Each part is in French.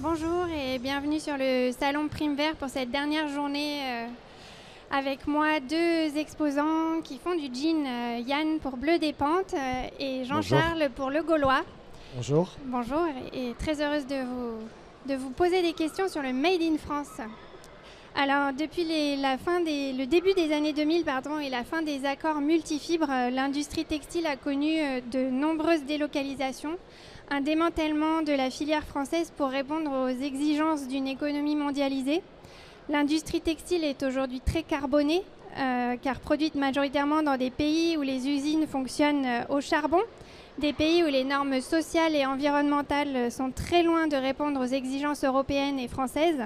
Bonjour et bienvenue sur le salon Prime Vert pour cette dernière journée avec moi deux exposants qui font du jean, Yann pour Bleu des Pentes et Jean-Charles pour Le Gaulois. Bonjour. Bonjour et très heureuse de vous poser des questions sur le Made in France. Alors depuis le début des années 2000 et la fin des accords multifibres, l'industrie textile a connu de nombreuses délocalisations. Un démantèlement de la filière française pour répondre aux exigences d'une économie mondialisée. L'industrie textile est aujourd'hui très carbonée, car produite majoritairement dans des pays où les usines fonctionnent au charbon, des pays où les normes sociales et environnementales sont très loin de répondre aux exigences européennes et françaises.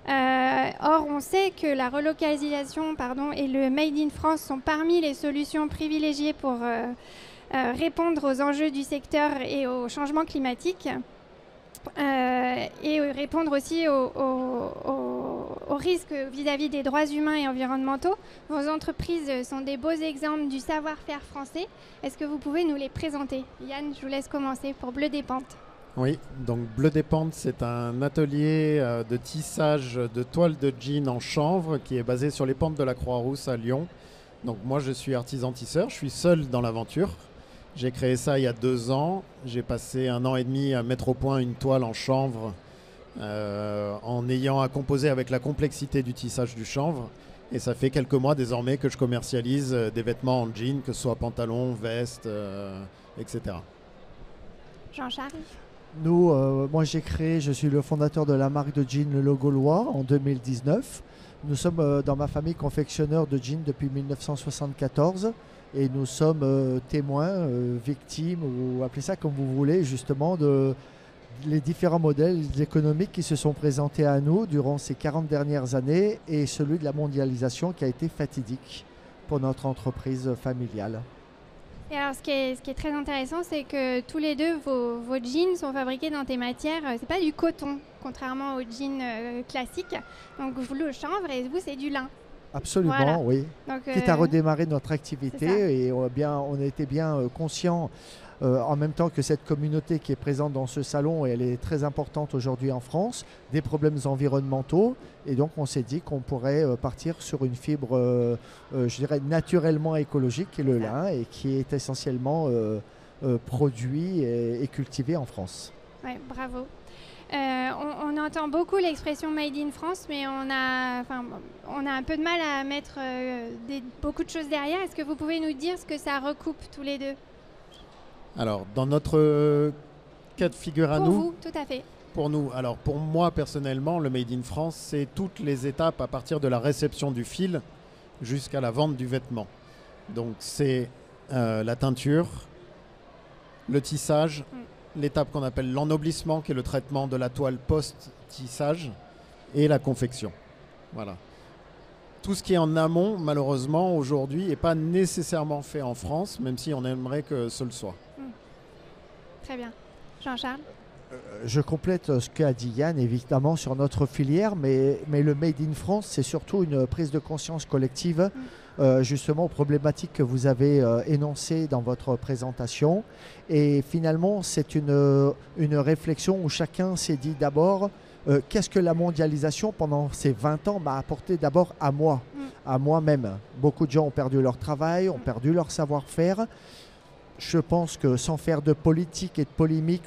Or, on sait que la relocalisation et le Made in France sont parmi les solutions privilégiées pour répondre aux enjeux du secteur et au changement climatique et répondre aussi aux risques vis-à-vis des droits humains et environnementaux. Vos entreprises sont des beaux exemples du savoir-faire français. Est-ce que vous pouvez nous les présenter? Yann, je vous laisse commencer pour Bleu des Pentes. Oui, donc Bleu des Pentes, c'est un atelier de tissage de toile de jean en chanvre qui est basé sur les pentes de la Croix-Rousse à Lyon. Donc moi, je suis artisan tisseur, je suis seul dans l'aventure. J'ai créé ça il y a 2 ans. J'ai passé 1 an et demi à mettre au point une toile en chanvre en ayant à composer avec la complexité du tissage du chanvre. Et ça fait quelques mois désormais que je commercialise des vêtements en jean, que ce soit pantalons, vestes, etc. Jean-Charles? Moi je suis le fondateur de la marque de jean Le Gaulois en 2019. Nous sommes dans ma famille confectionneurs de jeans depuis 1974. Et nous sommes témoins, victimes, ou appelez ça comme vous voulez, justement, de les différents modèles économiques qui se sont présentés à nous durant ces 40 dernières années et celui de la mondialisation qui a été fatidique pour notre entreprise familiale. Et alors, ce qui est très intéressant, c'est que tous les deux, vos jeans sont fabriqués dans des matières, c'est pas du coton, contrairement aux jeans classiques. Donc, vous, le chanvre, et vous, c'est du lin. Absolument, voilà. Oui. Donc, Quitte à redémarrer notre activité et on a été bien conscients en même temps que cette communauté qui est présente dans ce salon, et elle est très importante aujourd'hui en France, des problèmes environnementaux. Et donc on s'est dit qu'on pourrait partir sur une fibre, je dirais, naturellement écologique, qui est le lin et qui est essentiellement produit et cultivé en France. Oui, bravo. On entend beaucoup l'expression Made in France, mais on a un peu de mal à mettre beaucoup de choses derrière. Est-ce que vous pouvez nous dire ce que ça recoupe tous les deux? Alors, dans notre cas de figure à nous... Pour vous, tout à fait. Pour nous. Alors, pour moi, personnellement, le Made in France, c'est toutes les étapes à partir de la réception du fil jusqu'à la vente du vêtement. Donc, c'est la teinture, le tissage, l'étape qu'on appelle l'ennoblissement, qui est le traitement de la toile post-tissage, et la confection. Voilà. Tout ce qui est en amont, malheureusement, aujourd'hui, n'est pas nécessairement fait en France, même si on aimerait que ce le soit. Très bien. Jean-Charles? Je complète ce qu'a dit Yann, évidemment, sur notre filière, mais le Made in France, c'est surtout une prise de conscience collective, justement aux problématiques que vous avez énoncées dans votre présentation. Et finalement, c'est une réflexion où chacun s'est dit d'abord, qu'est-ce que la mondialisation pendant ces 20 ans m'a apporté d'abord à moi, à moi-même. Beaucoup de gens ont perdu leur travail, ont perdu leur savoir-faire. Je pense que sans faire de politique et de polémique,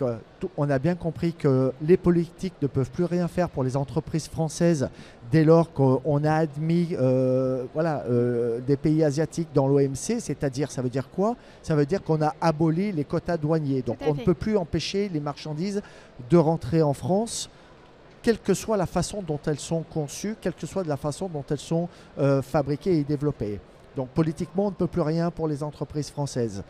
on a bien compris que les politiques ne peuvent plus rien faire pour les entreprises françaises dès lors qu'on a admis des pays asiatiques dans l'OMC. C'est-à-dire, ça veut dire quoi? Ça veut dire qu'on a aboli les quotas douaniers. Donc on ne peut plus empêcher les marchandises de rentrer en France, quelle que soit la façon dont elles sont conçues, quelle que soit la façon dont elles sont fabriquées et développées. Donc politiquement, on ne peut plus rien pour les entreprises françaises.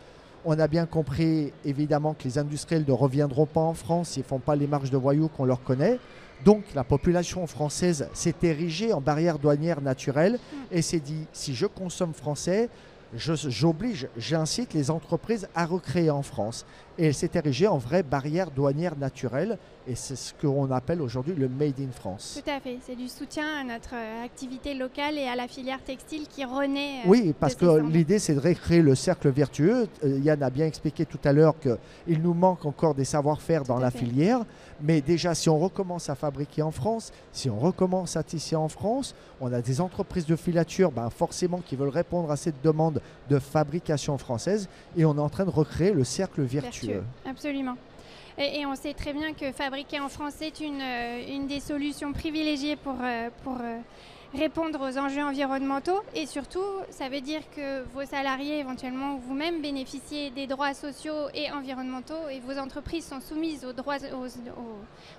On a bien compris, évidemment, que les industriels ne reviendront pas en France s'ils ne font pas les marches de voyous qu'on leur connaît. Donc, la population française s'est érigée en barrière douanière naturelle et s'est dit, si je consomme français, j'incite les entreprises à recréer en France. Et elle s'est érigée en vraie barrière douanière naturelle. Et c'est ce qu'on appelle aujourd'hui le Made in France. Tout à fait. C'est du soutien à notre activité locale et à la filière textile qui renaît. Oui, parce que l'idée, c'est de recréer le cercle vertueux. Yann a bien expliqué tout à l'heure qu'il nous manque encore des savoir-faire dans la filière. Mais déjà, si on recommence à fabriquer en France, si on recommence à tisser en France, on a des entreprises de filature forcément qui veulent répondre à cette demande de fabrication française. Et on est en train de recréer le cercle vertueux. Absolument. Et on sait très bien que fabriquer en France est une des solutions privilégiées pour répondre aux enjeux environnementaux. Et surtout, ça veut dire que vos salariés, éventuellement vous-même, bénéficiez des droits sociaux et environnementaux et vos entreprises sont soumises aux droits,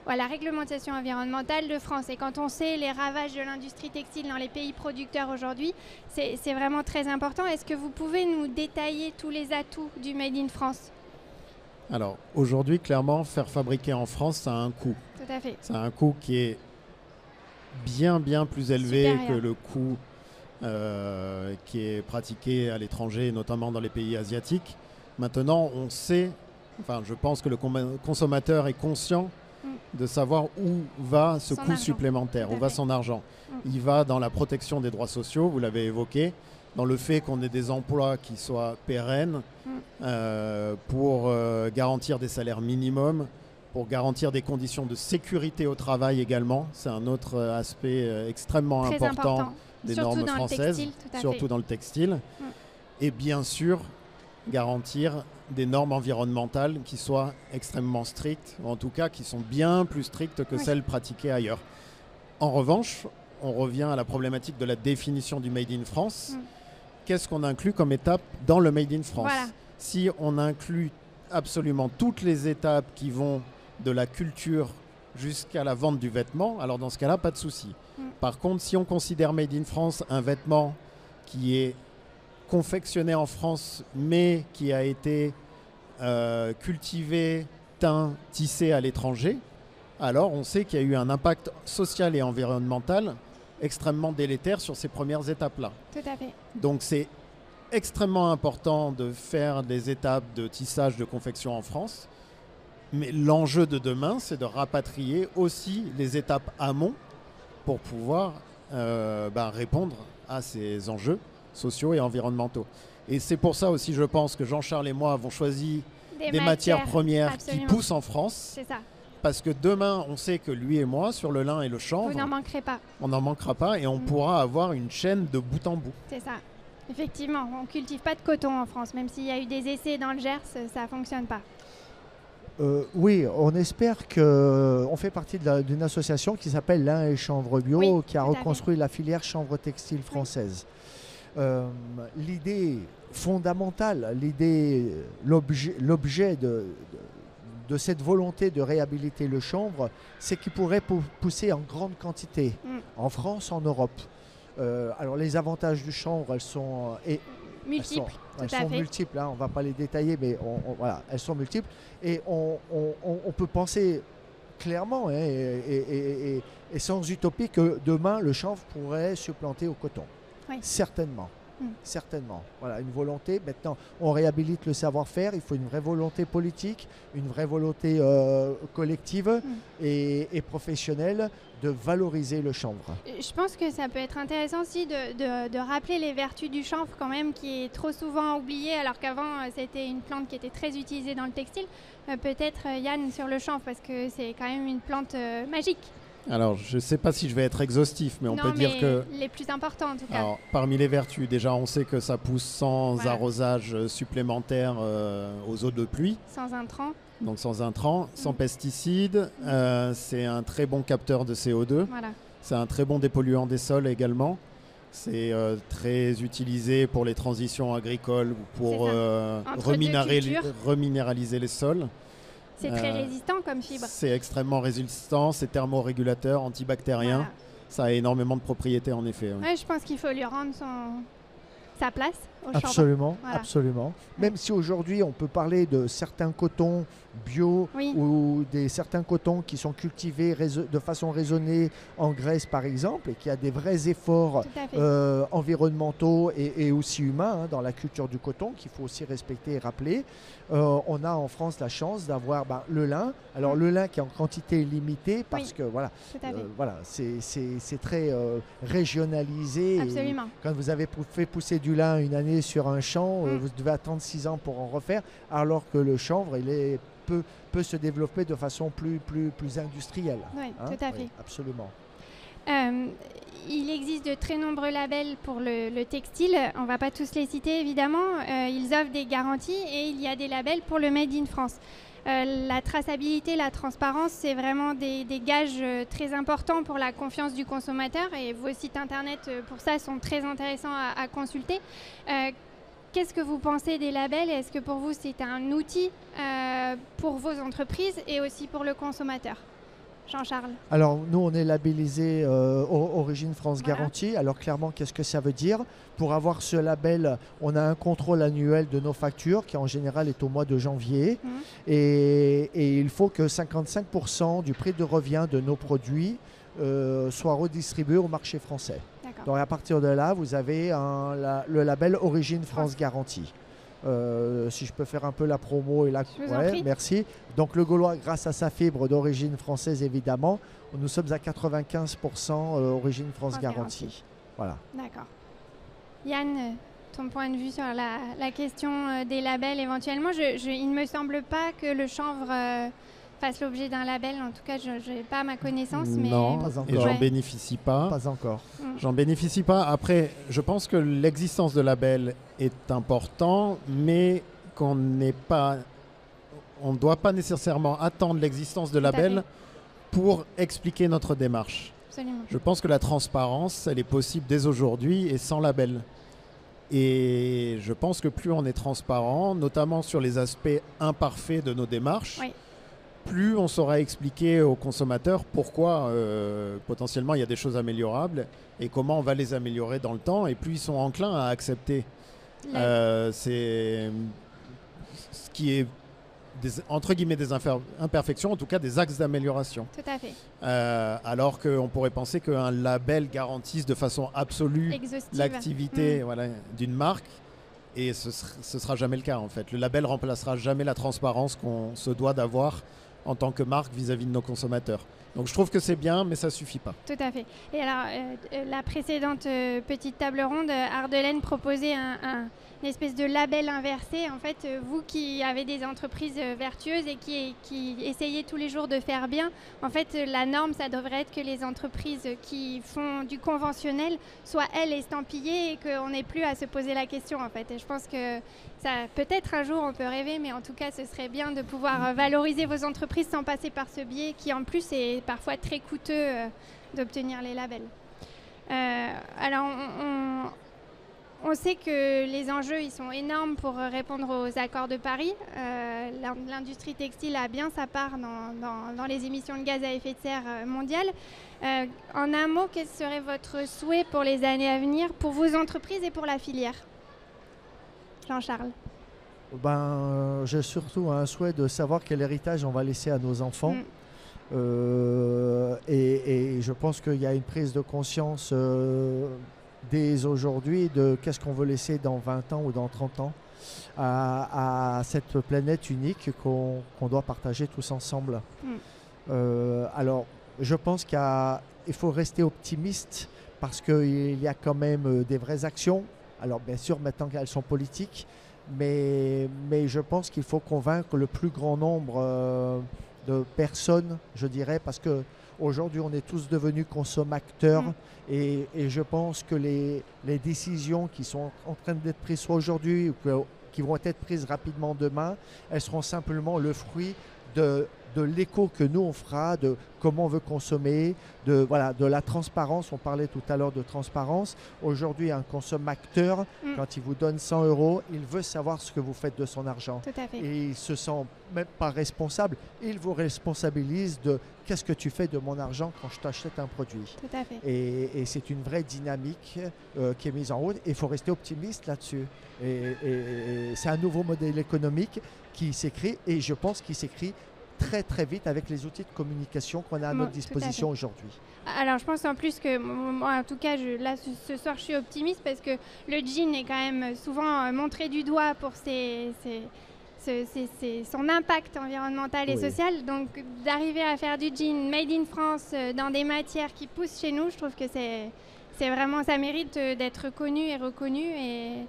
à la réglementation environnementale de France. Et quand on sait les ravages de l'industrie textile dans les pays producteurs aujourd'hui, c'est vraiment très important. Est-ce que vous pouvez nous détailler tous les atouts du Made in France ? Alors aujourd'hui, clairement, faire fabriquer en France, ça a un coût. Tout à fait. Ça a un coût qui est bien plus élevé que le coût qui est pratiqué à l'étranger, notamment dans les pays asiatiques. Maintenant, on sait, je pense que le consommateur est conscient de savoir où va ce coût supplémentaire, où va son argent. Il va dans la protection des droits sociaux, vous l'avez évoqué, dans le fait qu'on ait des emplois qui soient pérennes pour garantir des salaires minimums, pour garantir des conditions de sécurité au travail également. C'est un autre aspect extrêmement important des normes françaises, surtout dans le textile. Et bien sûr, garantir des normes environnementales qui soient extrêmement strictes, ou en tout cas qui sont bien plus strictes que celles pratiquées ailleurs. En revanche, on revient à la problématique de la définition du Made in France. Qu'est-ce qu'on inclut comme étape dans le Made in France ? Si on inclut absolument toutes les étapes qui vont de la culture jusqu'à la vente du vêtement, alors dans ce cas-là, pas de souci. Par contre, si on considère Made in France un vêtement qui est confectionné en France, mais qui a été cultivé, teint, tissé à l'étranger, alors on sait qu'il y a eu un impact social et environnemental extrêmement délétère sur ces premières étapes-là. Tout à fait. Donc c'est extrêmement important de faire des étapes de tissage, de confection en France. Mais l'enjeu de demain, c'est de rapatrier aussi les étapes amont pour pouvoir répondre à ces enjeux sociaux et environnementaux. Et c'est pour ça aussi, je pense, que Jean-Charles et moi avons choisi des matières premières qui poussent en France. C'est ça. Parce que demain, on sait que lui et moi, sur le lin et le chanvre, vous n'en manquerez pas. On n'en manquera pas et on pourra avoir une chaîne de bout en bout. C'est ça. Effectivement, on ne cultive pas de coton en France. Même s'il y a eu des essais dans le Gers, ça ne fonctionne pas. Oui, on espère que... On fait partie d'une association qui s'appelle Lin et Chanvre Bio, qui a reconstruit la filière chanvre textile française. L'idée fondamentale, l'objet de cette volonté de réhabiliter le chanvre, c'est qu'il pourrait pousser en grande quantité, en France, en Europe. Alors les avantages du chanvre, elles sont... multiples. Elles sont multiples, on ne va pas les détailler, mais voilà, elles sont multiples. Et on peut penser clairement et sans utopie que demain, le chanvre pourrait supplanter au coton. Oui. Certainement. Certainement. Voilà, une volonté. Maintenant, on réhabilite le savoir-faire. Il faut une vraie volonté politique, une vraie volonté collective et professionnelle de valoriser le chanvre. Je pense que ça peut être intéressant aussi de rappeler les vertus du chanvre quand même, qui est trop souvent oublié, alors qu'avant, c'était une plante qui était très utilisée dans le textile. Peut-être, Yann, sur le chanvre, parce que c'est quand même une plante magique. Alors, je ne sais pas si je vais être exhaustif, mais on peut dire que... les plus importants, en tout cas. Alors, parmi les vertus, déjà, on sait que ça pousse sans arrosage supplémentaire aux eaux de pluie. Sans intrants. Donc, sans intrants, sans pesticides. C'est un très bon capteur de CO2. Voilà. C'est un très bon dépolluant des sols également. C'est très utilisé pour les transitions agricoles ou pour reminéraliser les sols. C'est très résistant comme fibre. C'est extrêmement résistant, c'est thermorégulateur, antibactérien. Voilà. Ça a énormément de propriétés en effet. Oui. Ouais, je pense qu'il faut lui rendre sa place chanvre. Absolument, Voilà. absolument. Même si aujourd'hui on peut parler de certains cotons bio Oui. ou certains cotons qui sont cultivés de façon raisonnée en Grèce par exemple et qui a des vrais efforts Tout à fait. environnementaux et aussi humains dans la culture du coton qu'il faut aussi respecter et rappeler. On a en France la chance d'avoir le lin. Alors le lin qui est en quantité limitée parce que voilà, Tout à fait. voilà c'est très régionalisé. Absolument. Et quand vous avez fait pousser du lin une année sur un champ, vous devez attendre 6 ans pour en refaire, alors que le chanvre peut se développer de façon plus industrielle. Oui, Hein? tout à fait. Oui, absolument. Il existe de très nombreux labels pour le textile. On ne va pas tous les citer, évidemment. Ils offrent des garanties et il y a des labels pour le Made in France. La traçabilité, la transparence, c'est vraiment des gages très importants pour la confiance du consommateur. Et vos sites internet, pour ça, sont très intéressants à consulter. Qu'est-ce que vous pensez des labels? Est-ce que pour vous, c'est un outil pour vos entreprises et aussi pour le consommateur? Jean-Charles. Alors nous on est labellisé Origine France Voilà. Garantie. Alors clairement qu'est-ce que ça veut dire? Pour avoir ce label, on a un contrôle annuel de nos factures qui en général est au mois de janvier et il faut que 55% du prix de revient de nos produits soit redistribué au marché français. D'accord. Donc à partir de là, vous avez le label Origine France Garantie. Si je peux faire un peu la promo et Je vous en prie. merci. Donc le Gaulois, grâce à sa fibre d'origine française évidemment, nous sommes à 95% Origine France Garantie. Voilà. D'accord. Yann, ton point de vue sur la question des labels éventuellement, il ne me semble pas que le chanvre fasse l'objet d'un label, en tout cas je n'ai pas à ma connaissance. Non, Pas encore. et j'en Ouais. bénéficie pas. Pas encore. J'en bénéficie pas. Après, je pense que l'existence de labels est important, mais qu'on n'est pas, on ne doit pas nécessairement attendre l'existence de à labels fait. pour expliquer notre démarche. Absolument. Je pense que la transparence, elle est possible dès aujourd'hui et sans label. Et je pense que plus on est transparent, notamment sur les aspects imparfaits de nos démarches, Oui. plus on saura expliquer aux consommateurs pourquoi potentiellement il y a des choses améliorables et comment on va les améliorer dans le temps, et plus ils sont enclins à accepter c'est ce qui est entre guillemets des imperfections, en tout cas des axes d'amélioration. Tout à fait. Alors qu'on pourrait penser qu'un label garantisse de façon absolue Exhaustive. l'activité d'une marque, et ce sera jamais le cas en fait. Le label remplacera jamais la transparence qu'on se doit d'avoir en tant que marque vis-à-vis de nos consommateurs. Donc je trouve que c'est bien, mais ça suffit pas. Tout à fait. Et alors, la précédente petite table ronde, Ardelaine proposait une espèce de label inversé. En fait, vous qui avez des entreprises vertueuses et qui essayez tous les jours de faire bien, en fait, la norme, ça devrait être que les entreprises qui font du conventionnel soient, elles, estampillées et qu'on n'ait plus à se poser la question, en fait. Et je pense que ça, peut-être un jour, on peut rêver, mais en tout cas, ce serait bien de pouvoir valoriser vos entreprises sans passer par ce biais qui, en plus, est parfois très coûteux d'obtenir les labels. Alors, on sait que les enjeux ils sont énormes pour répondre aux accords de Paris. L'industrie textile a bien sa part dans les émissions de gaz à effet de serre mondiales. En un mot, quel serait votre souhait pour les années à venir, pour vos entreprises et pour la filière? Jean-Charles. J'ai surtout un souhait de savoir quel héritage on va laisser à nos enfants. Et je pense qu'il y a une prise de conscience dès aujourd'hui de qu'est-ce qu'on veut laisser dans 20 ans ou dans 30 ans à cette planète unique qu'on doit partager tous ensemble. Alors, je pense qu'il faut rester optimiste parce qu'il y a quand même des vraies actions. Alors, bien sûr, maintenant qu'elles sont politiques, mais je pense qu'il faut convaincre le plus grand nombre de personnes, je dirais, parce qu'aujourd'hui, on est tous devenus consommateurs et je pense que les décisions qui sont en train d'être prises soit aujourd'hui ou qui vont être prises rapidement demain, elles seront simplement le fruit de de l'écho que nous on fera, de comment on veut consommer, de la transparence. On parlait tout à l'heure de transparence. Aujourd'hui, un consommateur, quand il vous donne 100 €, il veut savoir ce que vous faites de son argent. Tout à fait. Et il se sent même pas responsable. Il vous responsabilise de qu'est-ce que tu fais de mon argent quand je t'achète un produit. Tout à fait. Et c'est une vraie dynamique qui est mise en route. Et il faut rester optimiste là-dessus. Et c'est un nouveau modèle économique qui s'écrit, et je pense qu'il s'écrit très très vite avec les outils de communication qu'on a à notre disposition aujourd'hui. Alors je pense en plus que moi en tout cas là ce soir je suis optimiste parce que le jean est quand même souvent montré du doigt pour son impact environnemental et social. Donc d'arriver à faire du jean made in France dans des matières qui poussent chez nous, je trouve que c'est vraiment, ça mérite d'être connu et reconnu.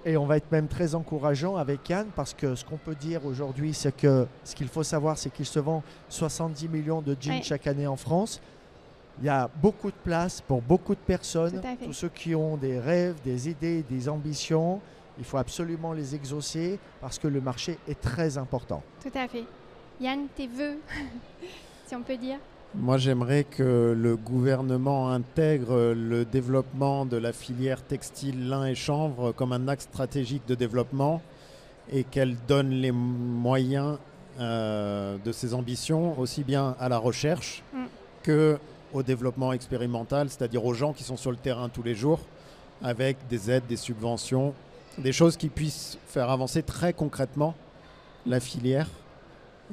Et on va être même très encourageant avec Yann, parce que ce qu'on peut dire aujourd'hui, c'est que ce qu'il faut savoir, c'est qu'il se vend 70 millions de jeans chaque année en France. Il y a beaucoup de place pour beaucoup de personnes. Tous ceux qui ont des rêves, des idées, des ambitions, il faut absolument les exaucer parce que le marché est très important. Tout à fait. Yann, tes vœux, si on peut dire? Moi, j'aimerais que le gouvernement intègre le développement de la filière textile, lin et chanvre comme un axe stratégique de développement et qu'elle donne les moyens de ses ambitions, aussi bien à la recherche qu'au développement expérimental, c'est-à-dire aux gens qui sont sur le terrain tous les jours, avec des aides, des subventions, des choses qui puissent faire avancer très concrètement la filière.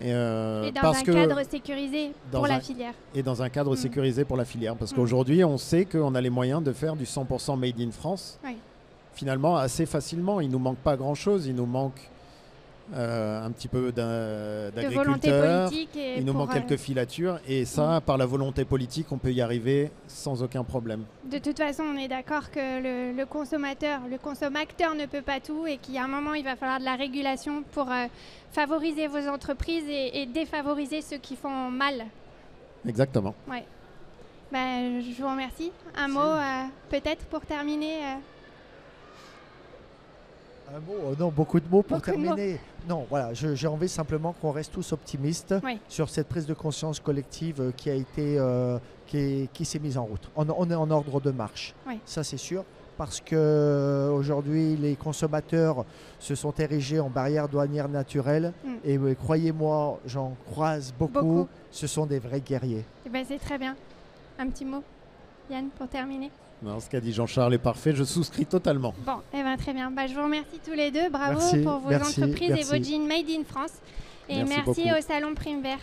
Et dans un cadre sécurisé pour la filière. Et dans un cadre sécurisé pour la filière. Parce qu'aujourd'hui, on sait qu'on a les moyens de faire du 100% made in France. Finalement, assez facilement. Il ne nous manque pas grand-chose. Il nous manque un petit peu d'agriculteurs. Il nous manque quelques filatures. Et ça, par la volonté politique, on peut y arriver sans aucun problème. De toute façon, on est d'accord que le consommateur ne peut pas tout et qu'il y a un moment, il va falloir de la régulation pour favoriser vos entreprises et défavoriser ceux qui font mal. Exactement. Ouais. Je vous remercie. Un mot peut-être pour terminer Un mot, non, beaucoup de mots pour terminer. Non, voilà, j'ai envie simplement qu'on reste tous optimistes sur cette prise de conscience collective qui a été, qui s'est mise en route. On est en ordre de marche, ça c'est sûr, parce qu'aujourd'hui les consommateurs se sont érigés en barrières douanières naturelles et croyez-moi, j'en croise beaucoup, ce sont des vrais guerriers. C'est très bien. Un petit mot, Yann, pour terminer. Non, ce qu'a dit Jean-Charles est parfait, je souscris totalement. Bon, très bien. Je vous remercie tous les deux. Bravo pour vos entreprises et vos jeans made in France. Et merci au Salon Prime Vert.